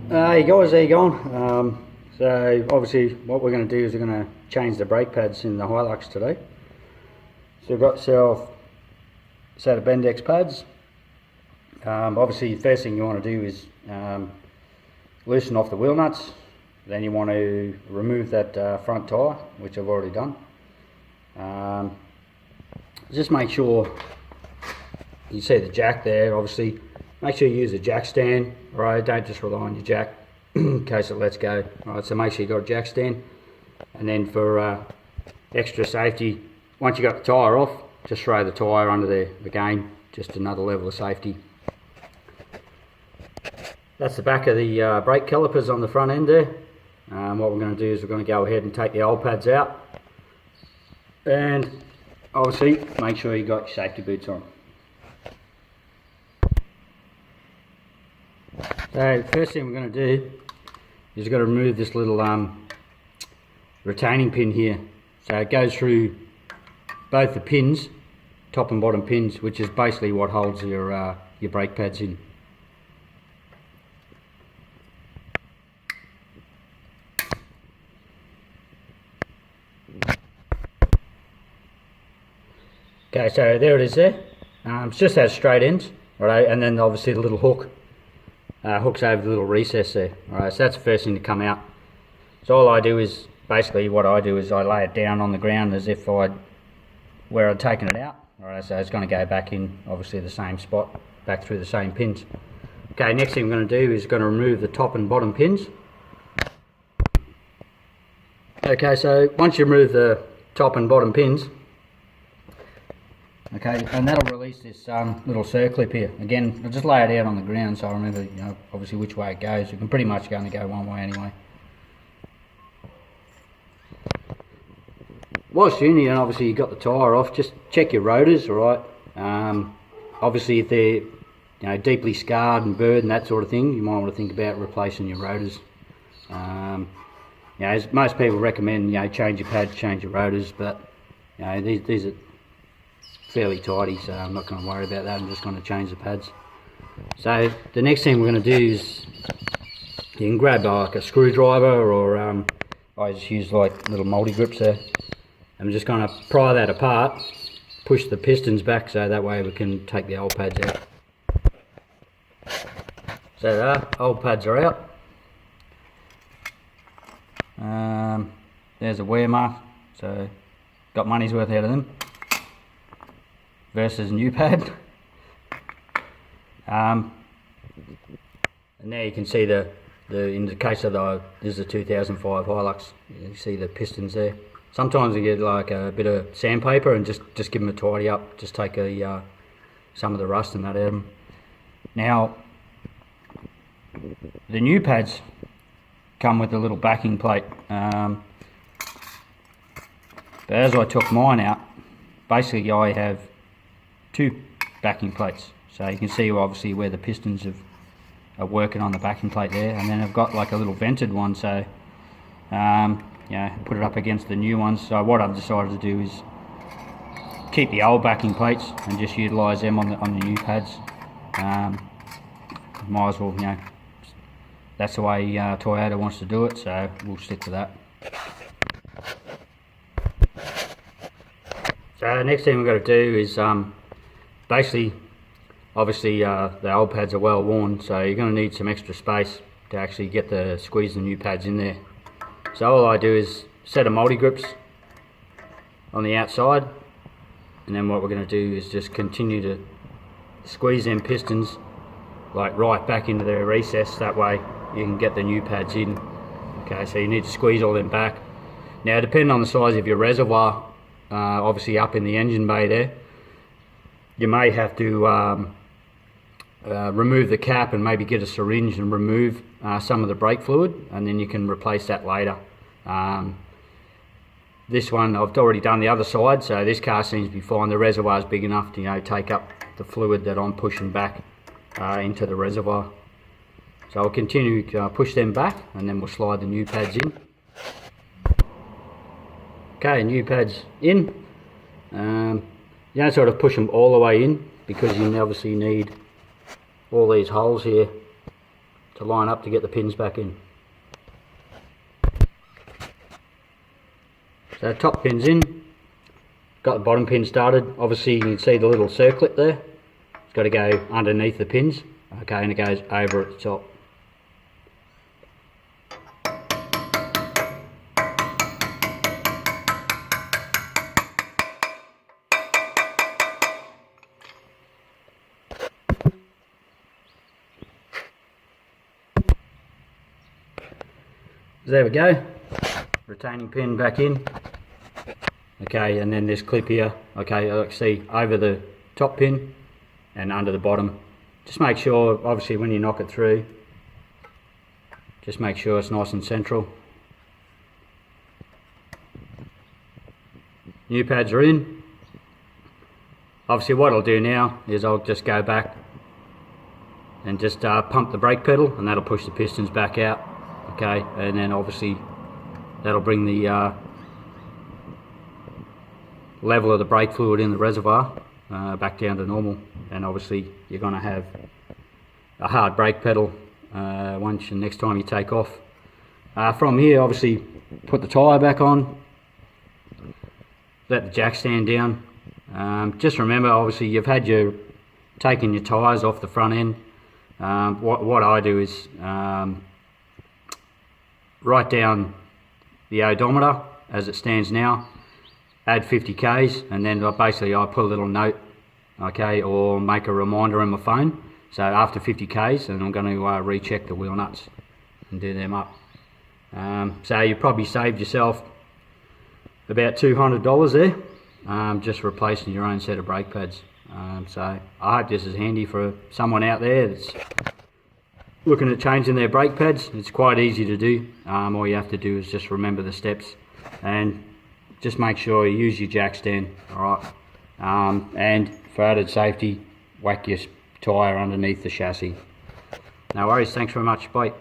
Hey guys, how you going? So obviously what we're going to do is we're going to change the brake pads in the Hilux today. So we've got yourself a set of Bendex pads. Obviously the first thing you want to do is loosen off the wheel nuts. Then you want to remove that front tyre, which I've already done. Just make sure you see the jack there. Obviously make sure you use a jack stand, alright, don't just rely on your jack in case it lets go. Alright, so make sure you got a jack stand. And then for extra safety, once you got the tyre off, just throw the tyre under there again, just another level of safety. That's the back of the brake calipers on the front end there. What we're going to do is we're going to go ahead and take the old pads out. And obviously make sure you got your safety boots on. So the first thing we're going to do is we've got to remove this little retaining pin here. So it goes through both the pins, top and bottom pins, which is basically what holds your brake pads in. Okay, so there it is there. It just has straight ends, right? And then obviously the little hook hooks over the little recess there. Alright, so that's the first thing to come out. So all I do is, basically what I do is I lay it down on the ground as if where I'd taken it out. Alright, so it's going to go back in obviously the same spot, back through the same pins. Okay, next thing I'm going to do is going to remove the top and bottom pins. Okay, so once you remove the top and bottom pins, okay, and that'll release this little circlip here. Again, I'll just lay it out on the ground so I remember, you know, obviously which way it goes. You can pretty much only go one way anyway. Whilst you're in here, and obviously you've got the tyre off, just check your rotors, alright? Obviously if they're, you know, deeply scarred and burred and that sort of thing, you might want to think about replacing your rotors. You know, as most people recommend, you know, change your pads, change your rotors, but you know, these are fairly tidy, so I'm not going to worry about that. I'm just going to change the pads. So the next thing we're going to do is you can grab like a screwdriver, or I just use like little multi grips there. I'm just going to pry that apart, push the pistons back so that way we can take the old pads out. So there, old pads are out. There's a wear mark, so got money's worth out of them versus new pad. And now you can see the in the case of this is a 2005 Hilux, you see the pistons there. Sometimes you get like a bit of sandpaper and just give them a tidy up, just take some of the rust and that out of them. Now the new pads come with a little backing plate, but as I took mine out, basically I have two backing plates, so you can see obviously where the pistons are working on the backing plate there, and then I've got like a little vented one, so you know, put it up against the new ones. So what I've decided to do is keep the old backing plates and just utilise them on the new pads. Might as well, you know, that's the way Toyota wants to do it, so we'll stick to that. So next thing we've got to do is basically, obviously the old pads are well worn, so you're going to need some extra space to actually squeeze the new pads in there. So all I do is set a multi grips on the outside, and then what we're going to do is just continue to squeeze them pistons like right back into their recess, that way you can get the new pads in. Okay, so you need to squeeze all them back. Now depending on the size of your reservoir, obviously up in the engine bay there, you may have to remove the cap and maybe get a syringe and remove some of the brake fluid, and then you can replace that later. This one I've already done the other side, so this car seems to be fine. The reservoir is big enough to, you know, take up the fluid that I'm pushing back into the reservoir. So I'll continue to push them back, and then we'll slide the new pads in. Okay, new pads in. You don't sort of push them all the way in, because you obviously need all these holes here to line up to get the pins back in. So top pin's in, got the bottom pin started. Obviously you can see the little circlet there. It's got to go underneath the pins, okay, and it goes over at the top. There we go, retaining pin back in, okay, and then this clip here, okay, I see over the top pin and under the bottom. Just make sure, obviously when you knock it through, just make sure it's nice and central. New pads are in. Obviously what I'll do now is I'll just go back and just pump the brake pedal, and that'll push the pistons back out. Okay, and then obviously that'll bring the level of the brake fluid in the reservoir back down to normal, and obviously you're going to have a hard brake pedal once and next time you take off. From here, obviously put the tyre back on, let the jack stand down. Just remember, obviously you've had taken your tyres off the front end. What I do is write down the odometer as it stands now, add 50 k's, and then basically I put a little note, okay, or make a reminder on my phone. So after 50 k's, and I'm going to recheck the wheel nuts and do them up. So you probably saved yourself about $200 there, just replacing your own set of brake pads. So I hope this is handy for someone out there that's looking at changing their brake pads. It's quite easy to do. All you have to do is just remember the steps and just make sure you use your jack stand, alright, and for added safety, whack your tyre underneath the chassis. No worries, thanks very much, bye.